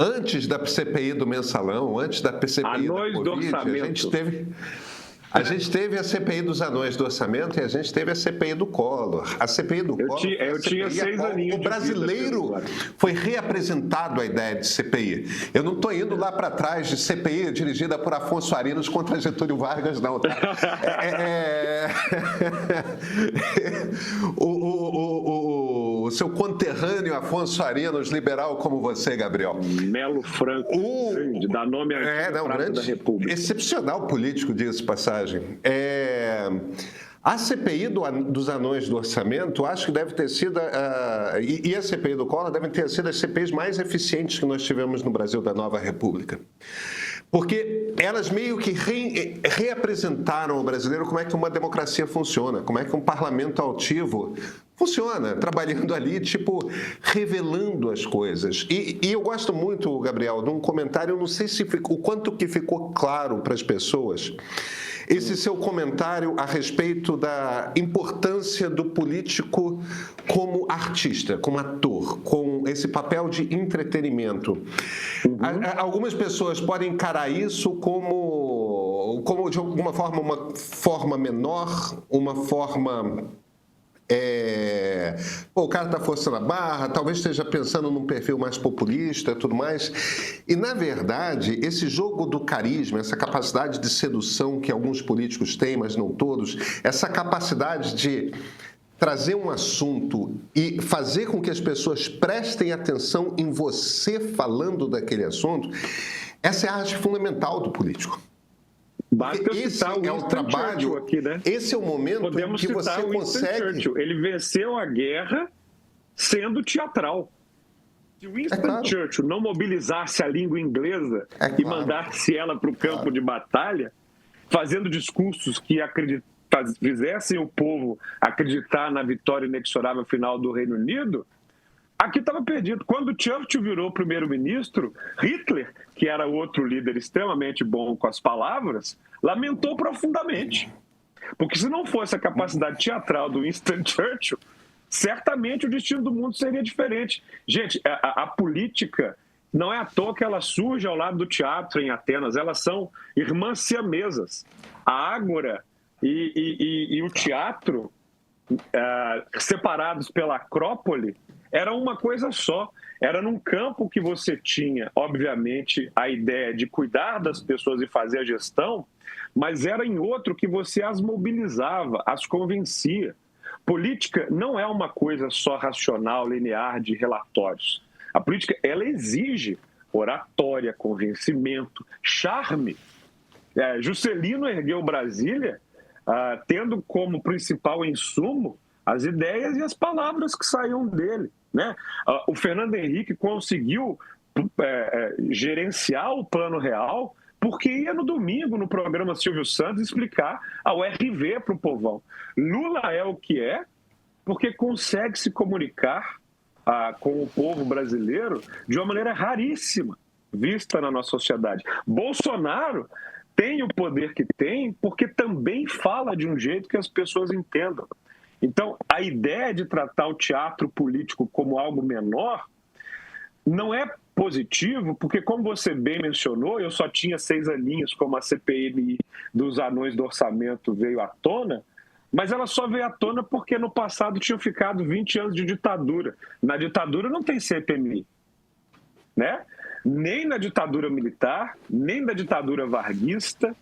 Antes da CPI do mensalão, antes da CPI da Covid, a gente teve a CPI dos anões do orçamento e a gente teve a CPI do Collor. A CPI do Collor... Eu tinha 6 aninhos. O brasileiro foi reapresentado a ideia de CPI. Eu não estou indo lá para trás de CPI dirigida por Afonso Arinos contra Getúlio Vargas, não. Tá? O seu conterrâneo Afonso Arinos, liberal como você, Gabriel. Melo Franco, grande, dá nome à Praça da República. Excepcional político, diga-se passagem. A CPI dos anões do orçamento, acho que deve ter sido, e a CPI do Collor devem ter sido as CPIs mais eficientes que nós tivemos no Brasil da Nova República. Porque elas meio que reapresentaram ao brasileiro como é que uma democracia funciona, como é que um parlamento altivo funciona, trabalhando ali, revelando as coisas. E eu gosto muito, Gabriel, de um comentário, eu não sei o quanto que ficou claro para as pessoas, esse seu comentário a respeito da importância do político como artista, como ator, com esse papel de entretenimento. Algumas pessoas podem encarar isso como de alguma forma, uma forma menor, uma forma... o cara está forçando a barra, talvez esteja pensando num perfil mais populista e tudo mais. E, na verdade, esse jogo do carisma, essa capacidade de sedução que alguns políticos têm, mas não todos, essa capacidade de trazer um assunto e fazer com que as pessoas prestem atenção em você falando daquele assunto, essa é a arte fundamental do político. Esse é o trabalho aqui, né? Esse é o momento em que você consegue... Churchill. Ele venceu a guerra sendo teatral. Se Winston Churchill não mobilizasse a língua inglesa e mandasse ela para o campo de batalha, fazendo discursos que fizessem o povo acreditar na vitória inexorável final do Reino Unido, aqui estava perdido. Quando Churchill virou primeiro-ministro, Hitler, que era outro líder extremamente bom com as palavras, lamentou profundamente. Porque se não fosse a capacidade teatral do Winston Churchill, certamente o destino do mundo seria diferente. Gente, a política não é à toa que ela surge ao lado do teatro em Atenas. Elas são irmãs siamesas. A ágora e o teatro, separados pela Acrópole, era uma coisa só. Era num campo que você tinha, obviamente, a ideia de cuidar das pessoas e fazer a gestão, mas era em outro que você as mobilizava, as convencia. Política não é uma coisa só racional, linear, de relatórios. A política, ela exige oratória, convencimento, charme. Juscelino ergueu Brasília tendo como principal insumo as ideias e as palavras que saíam dele, né? O Fernando Henrique conseguiu gerenciar o Plano Real porque ia no domingo no programa Silvio Santos explicar a URV para o povão. Lula é o que é porque consegue se comunicar com o povo brasileiro de uma maneira raríssima vista na nossa sociedade. Bolsonaro tem o poder que tem porque também fala de um jeito que as pessoas entendam. Então, a ideia de tratar o teatro político como algo menor não é positivo, porque, como você bem mencionou, eu só tinha 6 aninhos como a CPMI dos anões do orçamento veio à tona, mas ela só veio à tona porque no passado tinham ficado 20 anos de ditadura. Na ditadura não tem CPMI, né? Nem na ditadura militar, nem na ditadura varguista,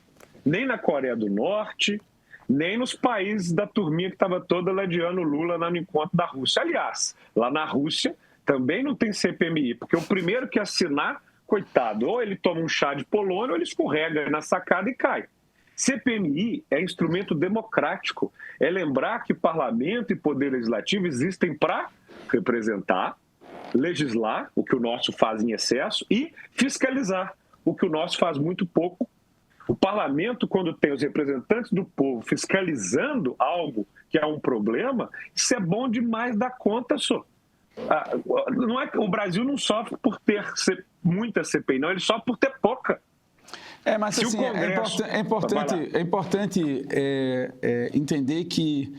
nem na Coreia do Norte, nem nos países da turminha que estava toda ladeando Lula no encontro da Rússia. Aliás, lá na Rússia também não tem CPMI, porque o primeiro que assinar, coitado, ou ele toma um chá de polônia ou ele escorrega na sacada e cai. CPMI é instrumento democrático, é lembrar que parlamento e poder legislativo existem para representar, legislar, o que o nosso faz em excesso, e fiscalizar, o que o nosso faz muito pouco. O parlamento, quando tem os representantes do povo fiscalizando algo que é um problema, isso é bom demais da conta, só. O Brasil não sofre por ter muita CPI, não, ele sofre por ter pouca. Mas assim, é importante entender que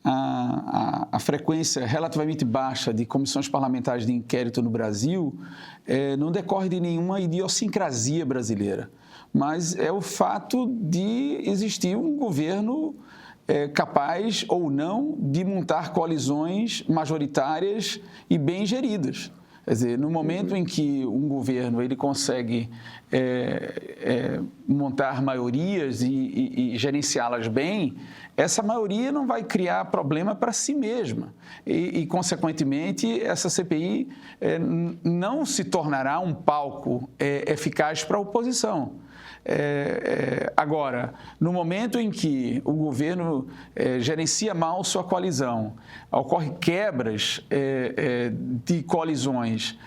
a frequência relativamente baixa de comissões parlamentares de inquérito no Brasil não decorre de nenhuma idiosincrasia brasileira, mas é o fato de existir um governo capaz ou não de montar coalizões majoritárias e bem geridas. Quer dizer, no momento em que um governo ele consegue montar maiorias e gerenciá-las bem, essa maioria não vai criar problema para si mesma consequentemente, essa CPI não se tornará um palco eficaz para a oposição. Agora, no momento em que o governo gerencia mal sua coalizão, ocorre quebras de coalizões,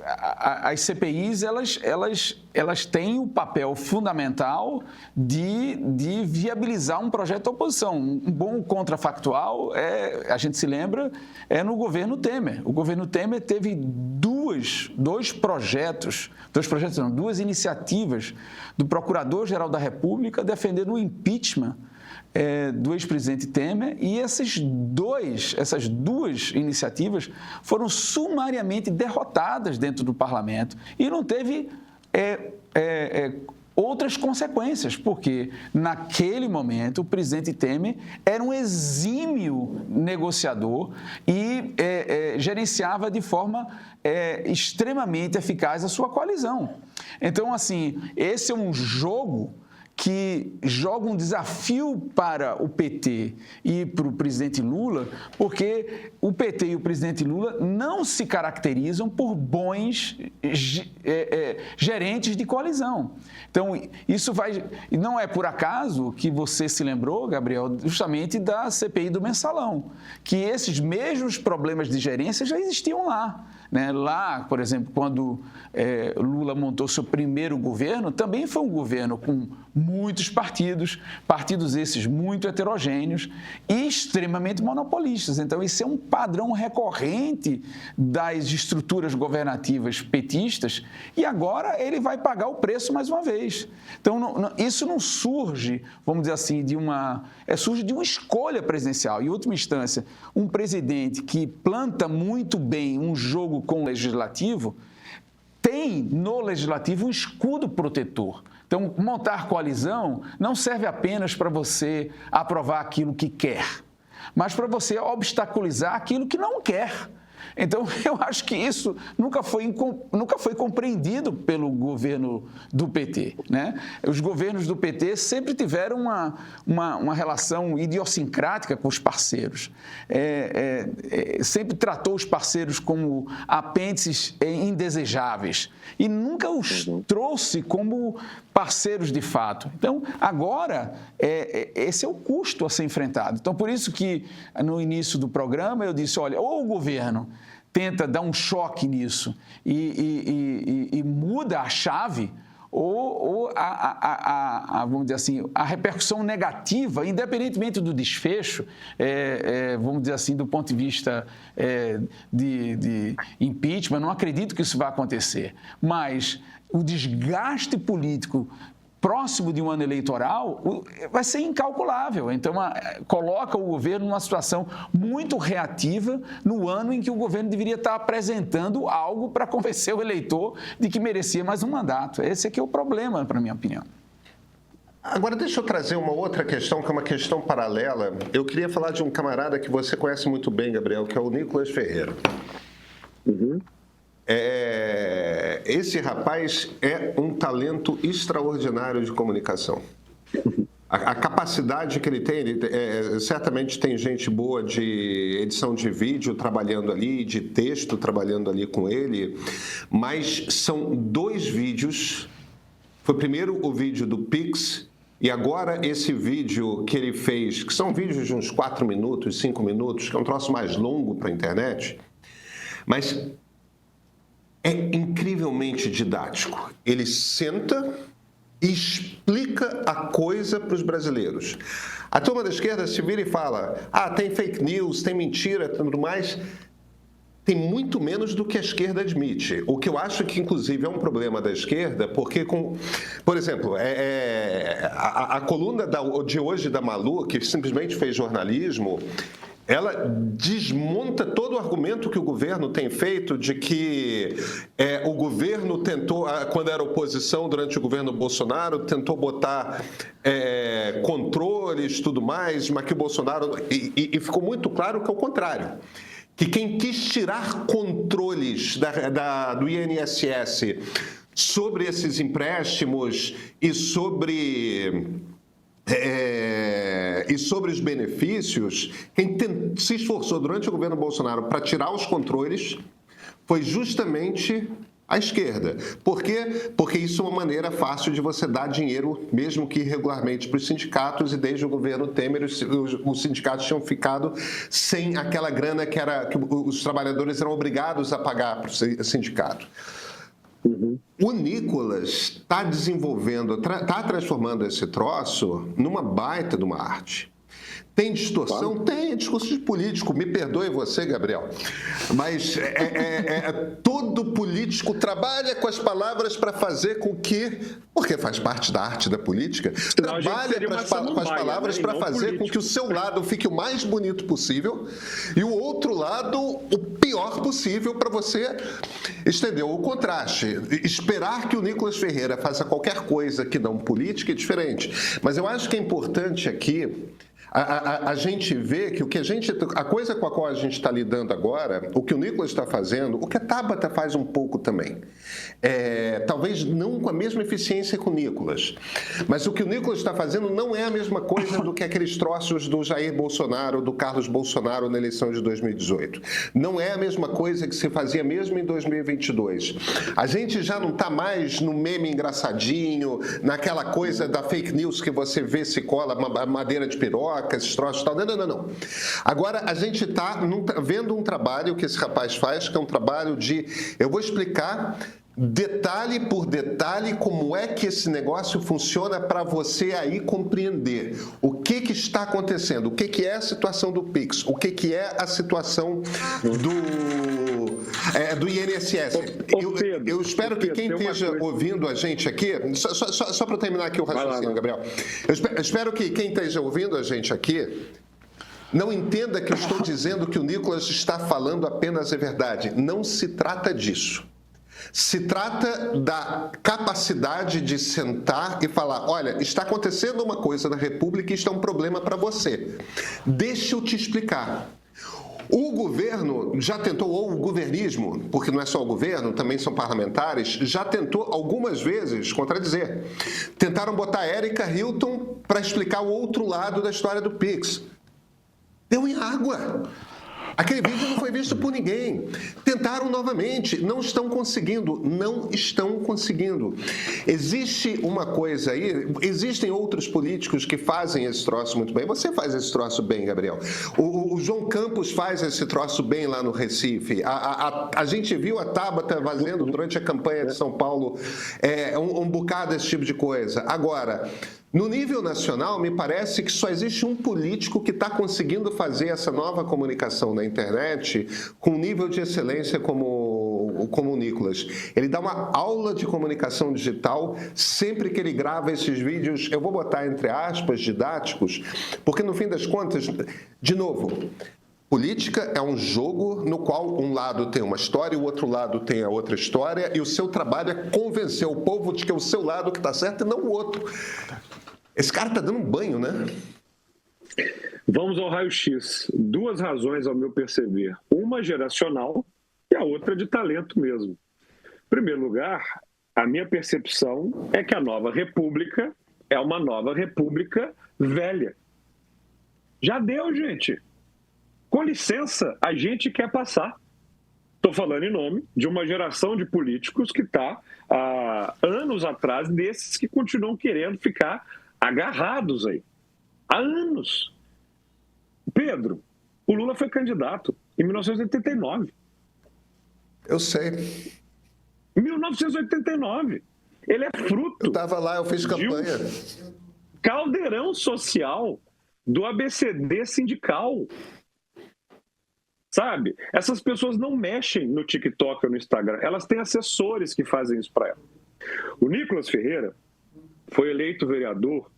as CPIs elas têm o papel fundamental de viabilizar um projeto da oposição. Um bom contrafactual, a gente se lembra, no governo Temer. O governo Temer teve duas iniciativas do Procurador-Geral da República defendendo o impeachment do ex-presidente Temer, e essas duas iniciativas foram sumariamente derrotadas dentro do parlamento e não teve outras consequências, porque naquele momento o presidente Temer era um exímio negociador e gerenciava de forma extremamente eficaz a sua coalizão. Então, assim, esse é um jogo que joga um desafio para o PT e para o presidente Lula, porque o PT e o presidente Lula não se caracterizam por bons gerentes de coalizão. Então, isso não é por acaso que você se lembrou, Gabriel, justamente da CPI do Mensalão, que esses mesmos problemas de gerência já existiam lá. Lá, por exemplo, quando Lula montou seu primeiro governo, também foi um governo com muitos partidos esses muito heterogêneos e extremamente monopolistas. Então, isso é um padrão recorrente das estruturas governativas petistas e agora ele vai pagar o preço mais uma vez. Então, isso não surge, vamos dizer assim, surge de uma escolha presidencial. Em última instância, um presidente que planta muito bem um jogo com o legislativo tem no legislativo um escudo protetor. Então, montar coalizão não serve apenas para você aprovar aquilo que quer, mas para você obstaculizar aquilo que não quer. Então, eu acho que isso nunca foi compreendido pelo governo do PT, né? Os governos do PT sempre tiveram uma relação idiosincrática com os parceiros. Sempre tratou os parceiros como apêndices indesejáveis e nunca os trouxe como parceiros de fato. Então, agora, esse é o custo a ser enfrentado. Então, por isso que no início do programa eu disse, olha, ou o governo tenta dar um choque nisso e muda a chave, ou vamos dizer assim, a repercussão negativa, independentemente do desfecho, vamos dizer assim, do ponto de vista de impeachment, não acredito que isso vai acontecer, mas o desgaste político próximo de um ano eleitoral vai ser incalculável. Então, coloca o governo numa situação muito reativa no ano em que o governo deveria estar apresentando algo para convencer o eleitor de que merecia mais um mandato. Esse aqui é o problema, para a minha opinião. Agora, deixa eu trazer uma outra questão, que é uma questão paralela. Eu queria falar de um camarada que você conhece muito bem, Gabriel, que é o Nicolas Ferreira. Uhum. Esse rapaz é um talento extraordinário de comunicação. A capacidade que ele tem, certamente tem gente boa de edição de vídeo trabalhando ali, de texto trabalhando ali com ele, mas são 2 vídeos. Foi primeiro o vídeo do Pix e agora esse vídeo que ele fez, que são vídeos de uns 4 minutos, 5 minutos, que é um troço mais longo para a internet, mas é incrivelmente didático. Ele senta e explica a coisa para os brasileiros. A turma da esquerda se vira e fala, tem fake news, tem mentira, tudo mais. tem muito menos do que a esquerda admite. O que eu acho que, inclusive, é um problema da esquerda, porque, por exemplo, a coluna de hoje da Malu, que simplesmente fez jornalismo, ela desmonta todo o argumento que o governo tem feito de que o governo tentou, quando era oposição durante o governo Bolsonaro, tentou botar controles e tudo mais, mas que o Bolsonaro... E ficou muito claro que é o contrário. Que quem quis tirar controles do INSS sobre esses empréstimos e sobre os benefícios, quem se esforçou durante o governo Bolsonaro para tirar os controles foi justamente a esquerda. Por quê? Porque isso é uma maneira fácil de você dar dinheiro, mesmo que irregularmente, para os sindicatos, e desde o governo Temer os sindicatos tinham ficado sem aquela grana que os trabalhadores eram obrigados a pagar para o sindicato. O Nicolas está desenvolvendo, está transformando esse troço numa baita de uma arte. Tem distorção? Claro. Tem, é discurso de político. Me perdoe você, Gabriel. Mas todo político trabalha com as palavras para fazer com que... Porque faz parte da arte da política. Trabalha com as palavras para fazer com que o seu lado fique o mais bonito possível e o outro lado o pior possível, para você estender o contraste. Esperar que o Nicolas Ferreira faça qualquer coisa que não política é diferente. Mas eu acho que é importante aqui... A gente vê que a coisa com a qual a gente está lidando agora, o que o Nicolas está fazendo, o que a Tabata faz um pouco também. Talvez não com a mesma eficiência que o Nicolas, mas o que o Nicolas está fazendo não é a mesma coisa do que aqueles troços do Jair Bolsonaro, do Carlos Bolsonaro na eleição de 2018. Não é a mesma coisa que se fazia mesmo em 2022. A gente já não está mais no meme engraçadinho, naquela coisa da fake news que você vê se cola madeira de piroca, esses troços e tal. Não. Agora, a gente está vendo um trabalho que esse rapaz faz, que é um trabalho de... Eu vou explicar detalhe por detalhe como é que esse negócio funciona para você aí compreender o que está acontecendo, o que é a situação do Pix, o que é a situação do INSS. Eu espero que quem esteja ouvindo a gente aqui, só para terminar aqui o raciocínio, Gabriel, eu espero que quem esteja ouvindo a gente aqui não entenda que eu estou dizendo que o Nicolas está falando apenas a verdade. Não se trata disso. Se trata da capacidade de sentar e falar, olha, está acontecendo uma coisa na República e isto é um problema para você. Deixa eu te explicar. O governo já tentou, ou o governismo, porque não é só o governo, também são parlamentares, já tentou algumas vezes contradizer. Tentaram botar a Erika Hilton para explicar o outro lado da história do Pix. Deu em água. Aquele vídeo não foi visto por ninguém. Tentaram novamente, não estão conseguindo. Existe uma coisa aí, existem outros políticos que fazem esse troço muito bem. Você faz esse troço bem, Gabriel. O João Campos faz esse troço bem lá no Recife. A gente viu a Tabata fazendo durante a campanha de São Paulo um bocado desse tipo de coisa. Agora... No nível nacional, me parece que só existe um político que está conseguindo fazer essa nova comunicação na internet com um nível de excelência como o Nicolas. Ele dá uma aula de comunicação digital sempre que ele grava esses vídeos, eu vou botar entre aspas, didáticos, porque no fim das contas, de novo... Política é um jogo no qual um lado tem uma história e o outro lado tem a outra história, e o seu trabalho é convencer o povo de que é o seu lado que está certo e não o outro. Esse cara está dando um banho, né? Vamos ao raio-x. Duas razões, ao meu perceber. Uma geracional e a outra de talento mesmo. Em primeiro lugar, a minha percepção é que a nova república é uma nova república velha. Já deu, gente. Com licença, a gente quer passar. Estou falando em nome de uma geração de políticos que está há anos atrás desses que continuam querendo ficar agarrados aí. Há anos. Pedro, o Lula foi candidato em 1989. Eu sei. 1989. Ele é fruto... Eu estava lá, eu fiz campanha. De um caldeirão social do ABCD sindical. sabe? Essas pessoas não mexem no TikTok ou no Instagram, elas têm assessores que fazem isso para elas. O Nicolas Ferreira foi eleito vereador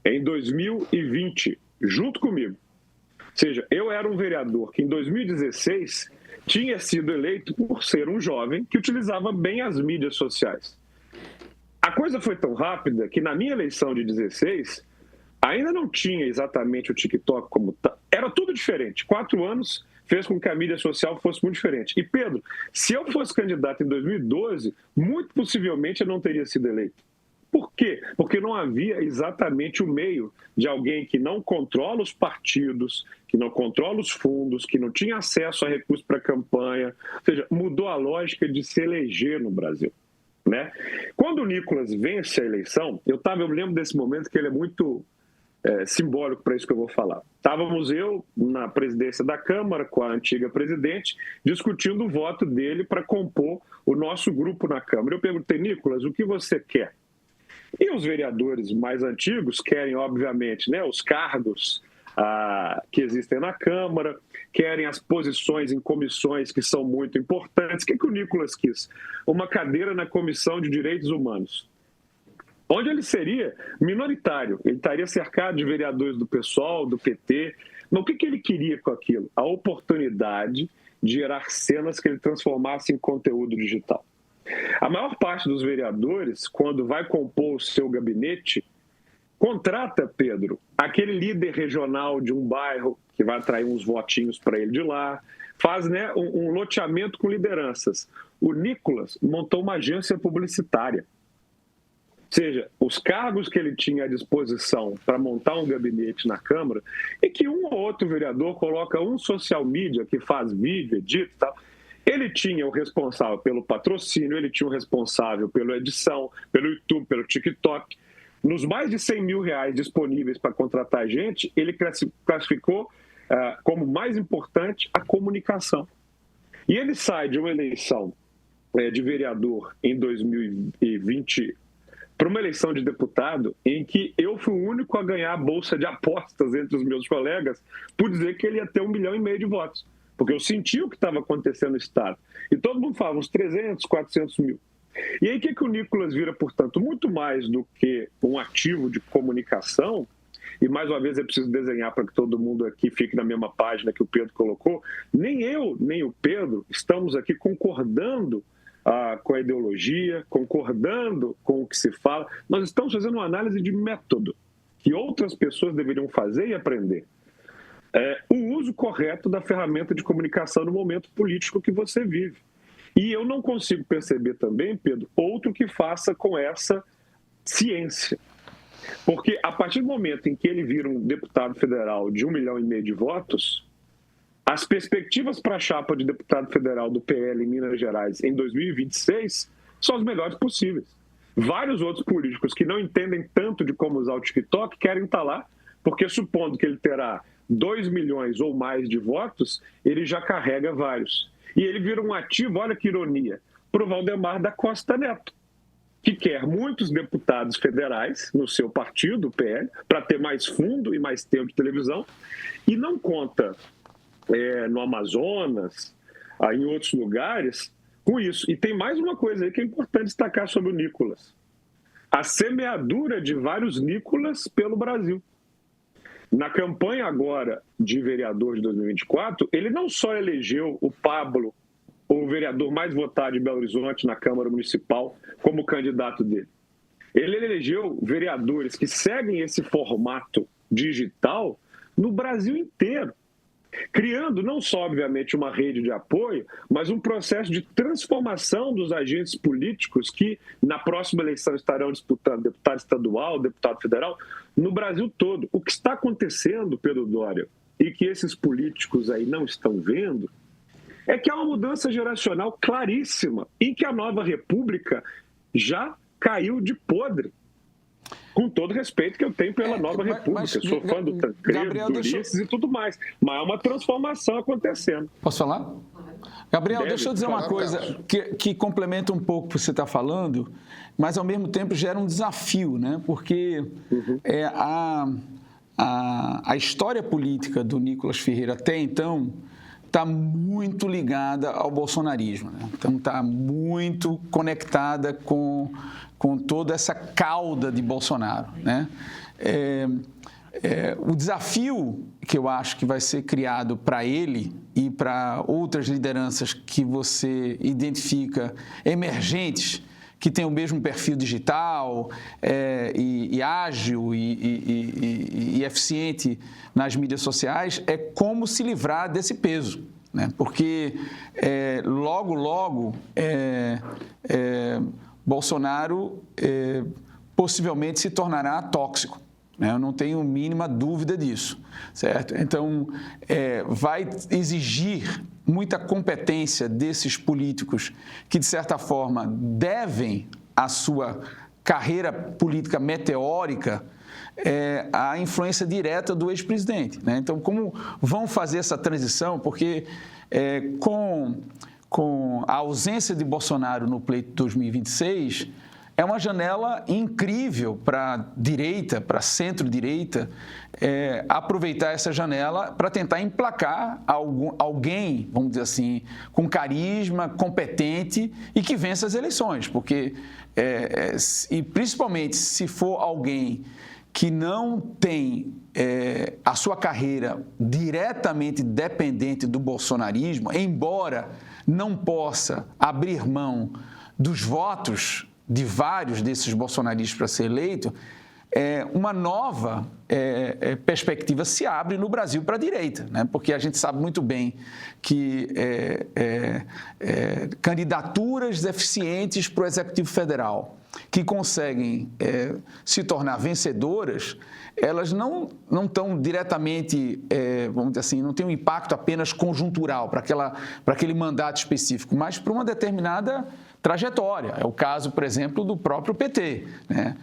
em 2020, junto comigo. Ou seja, eu era um vereador que em 2016 tinha sido eleito por ser um jovem que utilizava bem as mídias sociais. A coisa foi tão rápida que na minha eleição de 16 ainda não tinha exatamente o TikTok como tá. Era tudo diferente. 4 anos fez com que a mídia social fosse muito diferente. E, Pedro, se eu fosse candidato em 2012, muito possivelmente eu não teria sido eleito. Por quê? Porque não havia exatamente o meio de alguém que não controla os partidos, que não controla os fundos, que não tinha acesso a recursos para campanha. Ou seja, mudou a lógica de se eleger no Brasil, né? Quando o Nicolas vence a eleição, eu me lembro desse momento que ele é muito simbólico para isso que eu vou falar. Estávamos eu na presidência da Câmara com a antiga presidente discutindo o voto dele para compor o nosso grupo na Câmara. Eu perguntei, Nicolas, o que você quer? E os vereadores mais antigos querem, obviamente, né, os cargos que existem na Câmara, querem as posições em comissões que são muito importantes. O que o Nicolas quis? Uma cadeira na Comissão de Direitos Humanos, onde ele seria minoritário, ele estaria cercado de vereadores do PSOL, do PT. Mas o que ele queria com aquilo? A oportunidade de gerar cenas que ele transformasse em conteúdo digital. A maior parte dos vereadores, quando vai compor o seu gabinete, contrata, Pedro, aquele líder regional de um bairro que vai atrair uns votinhos para ele de lá, faz, né, um loteamento com lideranças. O Nicolas montou uma agência publicitária. Ou seja, os cargos que ele tinha à disposição para montar um gabinete na Câmara, e que um ou outro vereador coloca um social media que faz vídeo, edita e tal. Ele tinha o responsável pelo patrocínio, ele tinha o responsável pela edição, pelo YouTube, pelo TikTok. Nos mais de 100 mil reais disponíveis para contratar gente, ele classificou como mais importante a comunicação. E ele sai de uma eleição de vereador em 2020 para uma eleição de deputado em que eu fui o único a ganhar a bolsa de apostas entre os meus colegas por dizer que ele ia ter 1,5 milhão de votos. Porque eu senti o que estava acontecendo no Estado. E todo mundo falava uns 300, 400 mil. E aí o que o Nicolas vira, portanto, muito mais do que um ativo de comunicação, e mais uma vez é preciso desenhar para que todo mundo aqui fique na mesma página que o Pedro colocou, nem eu, nem o Pedro estamos aqui concordando com a ideologia, concordando com o que se fala. Nós estamos fazendo uma análise de método que outras pessoas deveriam fazer e aprender. O uso correto da ferramenta de comunicação no momento político que você vive. E eu não consigo perceber também, Pedro, outro que faça com essa ciência. Porque a partir do momento em que ele vira um deputado federal de 1,5 milhão de votos, as perspectivas para a chapa de deputado federal do PL em Minas Gerais em 2026 são as melhores possíveis. Vários outros políticos que não entendem tanto de como usar o TikTok querem estar lá, porque supondo que ele terá 2 milhões ou mais de votos, ele já carrega vários. E ele vira um ativo, olha que ironia, para o Valdemar da Costa Neto, que quer muitos deputados federais no seu partido, o PL, para ter mais fundo e mais tempo de televisão, e não conta no Amazonas, em outros lugares, com isso. E tem mais uma coisa aí que é importante destacar sobre o Nicolas. A semeadura de vários Nicolas pelo Brasil. Na campanha agora de vereador de 2024, ele não só elegeu o Pablo, o vereador mais votado de Belo Horizonte na Câmara Municipal, como candidato dele. Ele elegeu vereadores que seguem esse formato digital no Brasil inteiro, criando não só, obviamente, uma rede de apoio, mas um processo de transformação dos agentes políticos que, na próxima eleição, estarão disputando deputado estadual, deputado federal, no Brasil todo. O que está acontecendo, Pedro Doria, e que esses políticos aí não estão vendo, é que há uma mudança geracional claríssima, em que a nova república já caiu de podre. Com todo respeito que eu tenho pela nova república. Sou fã do Tancredo, do Ulisses e tudo mais. Mas há uma transformação acontecendo. Posso falar? Gabriel, deixa eu dizer uma coisa que complementa um pouco o que você está falando, mas ao mesmo tempo gera um desafio, né? Porque a história política do Nicolas Ferreira até então está muito ligada ao bolsonarismo, né? Então, está muito conectada com toda essa cauda de Bolsonaro, né? O desafio que eu acho que vai ser criado para ele e para outras lideranças que você identifica emergentes, que têm o mesmo perfil digital e ágil e eficiente nas mídias sociais, é como se livrar desse peso, né? Porque logo, Bolsonaro possivelmente se tornará tóxico. Eu não tenho mínima dúvida disso, certo? Então, vai exigir muita competência desses políticos que, de certa forma, devem a sua carreira política meteórica à influência direta do ex-presidente, né? Então, como vão fazer essa transição? Porque com a ausência de Bolsonaro no pleito de 2026, é uma janela incrível para a direita, para a centro-direita, aproveitar essa janela para tentar emplacar alguém, vamos dizer assim, com carisma, competente e que vença as eleições. Porque, e principalmente se for alguém que não tem a sua carreira diretamente dependente do bolsonarismo, embora não possa abrir mão dos votos de vários desses bolsonaristas para ser eleito, uma nova perspectiva se abre no Brasil para a direita, né? Porque a gente sabe muito bem que candidaturas eficientes para o Executivo Federal que conseguem se tornar vencedoras, elas não estão diretamente, vamos dizer assim, não tem um impacto apenas conjuntural para aquele mandato específico, mas para uma determinada trajetória. É o caso, por exemplo, do próprio PT, né?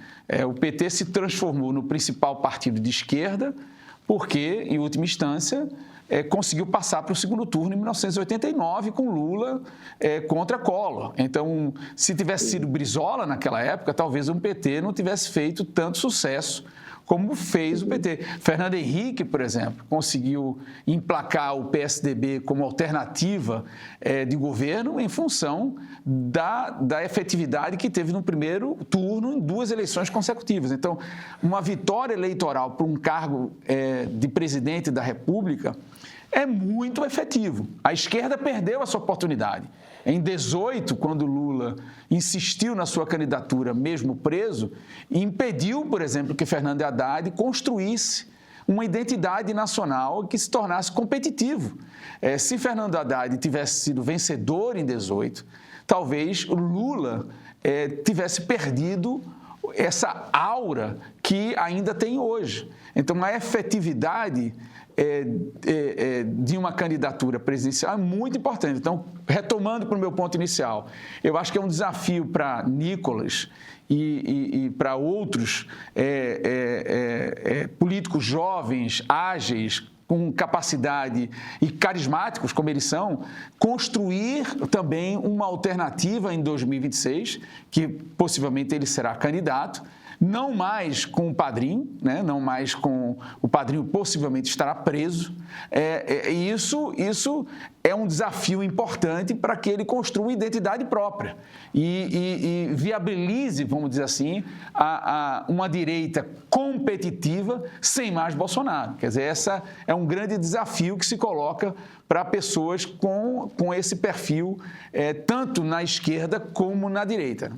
O PT se transformou no principal partido de esquerda porque, em última instância, conseguiu passar para o segundo turno em 1989 com Lula contra Collor. Então, se tivesse sido Brizola naquela época, talvez o PT não tivesse feito tanto sucesso como fez o PT. Fernando Henrique, por exemplo, conseguiu emplacar o PSDB como alternativa de governo em função da efetividade que teve no primeiro turno em 2 eleições consecutivas. Então, uma vitória eleitoral para um cargo de presidente da República é muito efetivo. A esquerda perdeu essa oportunidade. Em 2018, quando Lula insistiu na sua candidatura, mesmo preso, impediu, por exemplo, que Fernando Haddad construísse uma identidade nacional que se tornasse competitivo. Se Fernando Haddad tivesse sido vencedor em 2018, talvez o Lula tivesse perdido essa aura que ainda tem hoje. Então, a efetividade de uma candidatura presidencial é muito importante. Então, retomando para o meu ponto inicial, eu acho que é um desafio para Nicolas e para outros políticos jovens, ágeis, com capacidade e carismáticos, como eles são, construir também uma alternativa em 2026, que possivelmente ele será candidato, não mais com o padrinho, né? Não mais com o padrinho, possivelmente estará preso. E isso é um desafio importante para que ele construa identidade própria e viabilize, vamos dizer assim, uma direita competitiva sem mais Bolsonaro. Quer dizer, esse é um grande desafio que se coloca para pessoas com esse perfil, tanto na esquerda como na direita.